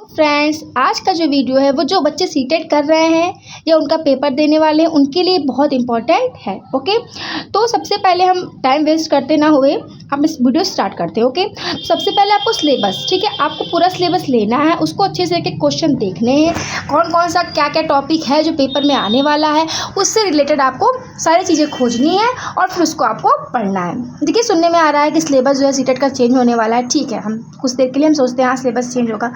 Friends, आज का जो वीडियो है वो जो बच्चे सीटेट कर रहे हैं या उनका पेपर देने वाले हैं उनके लिए बहुत इंपॉर्टेंट है। ओके, तो सबसे पहले हम टाइम वेस्ट करते ना हुए हम इस वीडियो स्टार्ट करते हैं। ओके, सबसे पहले आपको सिलेबस, ठीक है, आपको पूरा सिलेबस लेना है, उसको अच्छे से एक क्वेश्चन देखने हैं, कौन कौन सा क्या क्या टॉपिक है जो पेपर में आने वाला है, उससे रिलेटेड आपको सारी चीज़ें खोजनी है और फिर उसको आपको पढ़ना है। देखिए, सुनने में आ रहा है कि सिलेबस जो है सीटेट का चेंज होने वाला है। ठीक है, हम कुछ देर के लिए हम सोचते हैं हाँ सिलेबस चेंज होगा,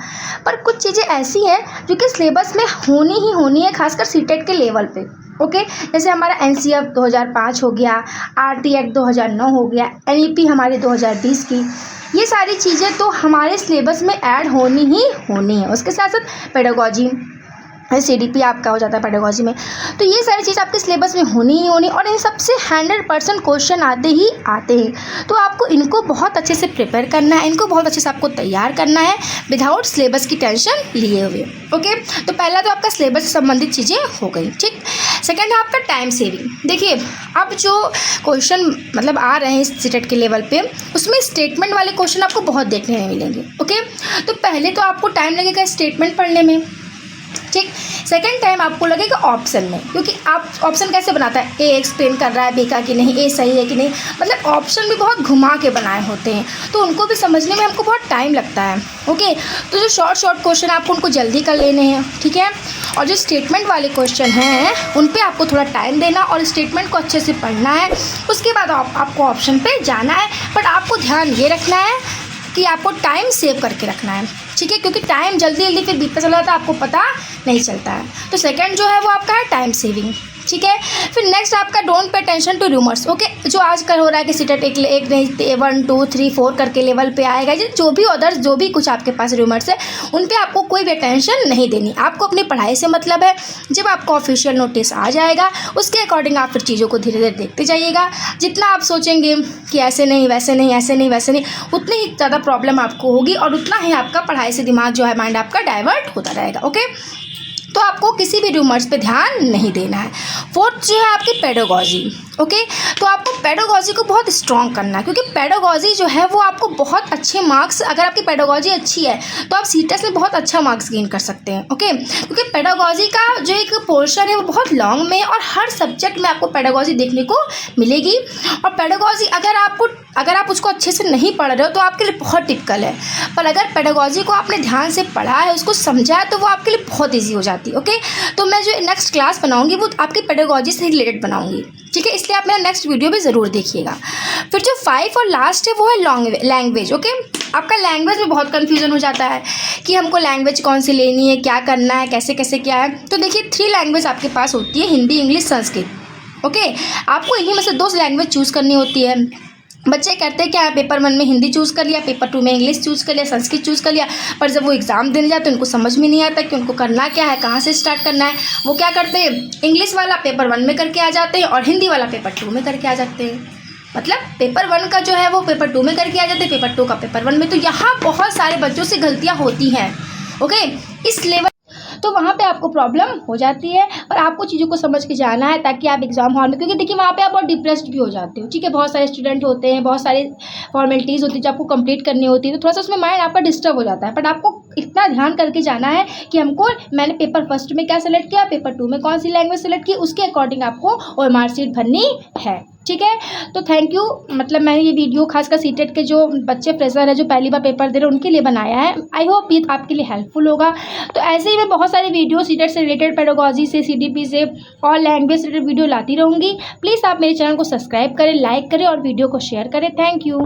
पर कुछ चीज़ें ऐसी हैं जो कि सिलेबस में होनी ही होनी है, खासकर सीटेट के लेवल पे। ओके, जैसे हमारा एनसीएफ 2005 हो गया, आरटी एक्ट 2009 हो गया, एनईपी हमारे 2020 की, ये सारी चीज़ें तो हमारे सिलेबस में ऐड होनी ही होनी है। उसके साथ साथ पेडागोजी, सीडीपी आपका हो जाता है पेडागोजी में, तो ये सारी चीज़ आपके सिलेबस में होनी ही होनी और इन सबसे 100% क्वेश्चन आते ही आते हैं। तो आपको इनको बहुत अच्छे से प्रिपेयर करना है, इनको बहुत अच्छे से आपको तैयार करना है विदाउट सिलेबस की टेंशन लिए हुए। ओके, तो पहला तो आपका सिलेबस से संबंधित चीज़ें हो गई। ठीक, सेकेंड है आपका टाइम सेविंग। देखिए, अब जो क्वेश्चन मतलब आ रहे हैं सीटेट के लेवल पे, उसमें स्टेटमेंट वाले क्वेश्चन आपको बहुत देखने में मिलेंगे। ओके, तो पहले तो आपको टाइम लगेगा स्टेटमेंट पढ़ने में। ठीक, सेकेंड टाइम आपको लगेगा ऑप्शन में, क्योंकि आप ऑप्शन कैसे बनाता है, ए एक्सप्लेन कर रहा है बी का कि नहीं, ए सही है कि नहीं, मतलब ऑप्शन भी बहुत घुमा के बनाए होते हैं, तो उनको भी समझने में हमको बहुत टाइम लगता है। ओके, तो जो शॉर्ट क्वेश्चन आपको उनको जल्दी कर लेने हैं, ठीक है, और जो स्टेटमेंट वाले क्वेश्चन हैं उन पे आपको थोड़ा टाइम देना और स्टेटमेंट को अच्छे से पढ़ना है। उसके बाद आपको ऑप्शन पे जाना है, बट आपको ध्यान ये रखना है कि आपको टाइम सेव करके रखना है। ठीक है, क्योंकि टाइम जल्दी फिर बीतता चला जाता है, आपको पता नहीं चलता है। तो सेकंड जो है वो आपका है टाइम सेविंग। ठीक है, फिर नेक्स्ट आपका don't pay attention to rumours. Okay, जो आजकल हो रहा है कि सीटेट एक नहीं 1 2 3 4 करके लेवल पे आएगा, जो भी अदर्स जो भी कुछ आपके पास रूमर्स है उन पे आपको कोई भी अटेंशन नहीं देनी। आपको अपनी पढ़ाई से मतलब है। जब आपको ऑफिशियल नोटिस आ जाएगा उसके अकॉर्डिंग आप फिर चीज़ों को धीरे धीरे देखते जाइएगा। जितना आप सोचेंगे कि ऐसे नहीं वैसे नहीं ऐसे नहीं वैसे नहीं, उतनी ही ज़्यादा प्रॉब्लम आपको होगी और उतना ही आपका पढ़ाई से दिमाग जो है माइंड आपका डाइवर्ट होता रहेगा। ओके, तो आपको किसी भी रूमर्स पे ध्यान नहीं देना है। फोर्थ जो है आपकी पेडागोजी। ओके, तो आपको पेडागोजी को बहुत स्ट्रॉन्ग करना है, क्योंकि पेडागोजी जो है वो आपको बहुत अच्छे मार्क्स, अगर आपकी पेडागोजी अच्छी है तो आप सीटेट में बहुत अच्छा मार्क्स गेन कर सकते हैं। ओके, क्योंकि पेडागोजी का जो एक पोर्शन है वो बहुत लॉन्ग में और हर सब्जेक्ट में आपको पेडागोजी देखने को मिलेगी। और पेडागोजी अगर आप उसको अच्छे से नहीं पढ़ रहे हो तो आपके लिए बहुत टिपिकल है, पर अगर पेडागोजी को आपने ध्यान से पढ़ा है, उसको समझा है, तो वो आपके लिए बहुत ईजी हो जाती है। ओके, तो मैं जो नेक्स्ट क्लास बनाऊंगी वो आपकी पेडागोजी से रिलेटेड बनाऊंगी। ठीक है, इसलिए आप मेरा नेक्स्ट वीडियो भी ज़रूर देखिएगा। फिर जो 5 और लास्ट है वो है लैंग्वेज। ओके, आपका लैंग्वेज में बहुत कन्फ्यूज़न हो जाता है कि हमको लैंग्वेज कौन सी लेनी है, क्या करना है, कैसे कैसे क्या है। तो देखिए, 3 लैंग्वेज आपके पास होती है, हिंदी, इंग्लिश, संस्कृत। ओके, आपको इन्हीं में से 2 लैंग्वेज चूज़ करनी होती है। बच्चे कहते हैं क्या, पेपर 1 में हिंदी चूज़ कर लिया, पेपर 2 में इंग्लिश चूज़ कर लिया, संस्कृत चूज़ कर लिया, पर जब वो एग्ज़ाम देने जाते हैं उनको समझ में नहीं आता कि उनको करना क्या है, कहाँ से स्टार्ट करना है। वो क्या करते हैं, इंग्लिश वाला पेपर 1 में करके आ जाते हैं और हिंदी वाला पेपर 2 में करके आ जाते हैं। मतलब पेपर 1 का जो है वो पेपर 2 में करके आ जाते हैं, पेपर 2 का पेपर 1 में। तो यहाँ बहुत सारे बच्चों से गलतियाँ होती हैं। ओके, इस लेवल तो वहाँ पे आपको प्रॉब्लम हो जाती है, पर आपको चीज़ों को समझ के जाना है ताकि आप एग्जाम हॉल में, क्योंकि देखिए वहाँ पे आप बहुत डिप्रेस्ड भी हो जाते हो। ठीक है, बहुत सारे स्टूडेंट होते हैं, बहुत सारी फॉर्मेलिटीज़ होती है जो आपको कंप्लीट करनी होती है, तो थोड़ा सा उसमें माइंड आपका डिस्टर्ब हो जाता है। बट आपको इतना ध्यान करके जाना है कि मैंने पेपर 1 में क्या सेलेक्ट किया, पेपर 2 में कौन सी लैंग्वेज सेलेक्ट की, उसके अकॉर्डिंग आपको OMR शीट भरनी है। ठीक है, तो थैंक यू। मतलब मैंने ये वीडियो खासकर सीटेट के जो बच्चे फ्रेशर है, जो पहली बार पेपर दे रहे हैं, उनके लिए बनाया है। आई होप ये आपके लिए हेल्पफुल होगा। तो ऐसे ही मैं बहुत सारी वीडियो सीटेट से रिलेटेड, पेडागोजी से, सीडीपी से और लैंग्वेज से रिलेटेड वीडियो लाती रहूँगी। प्लीज़ आप मेरे चैनल को सब्सक्राइब करें, लाइक करें और वीडियो को शेयर करें। Thank you.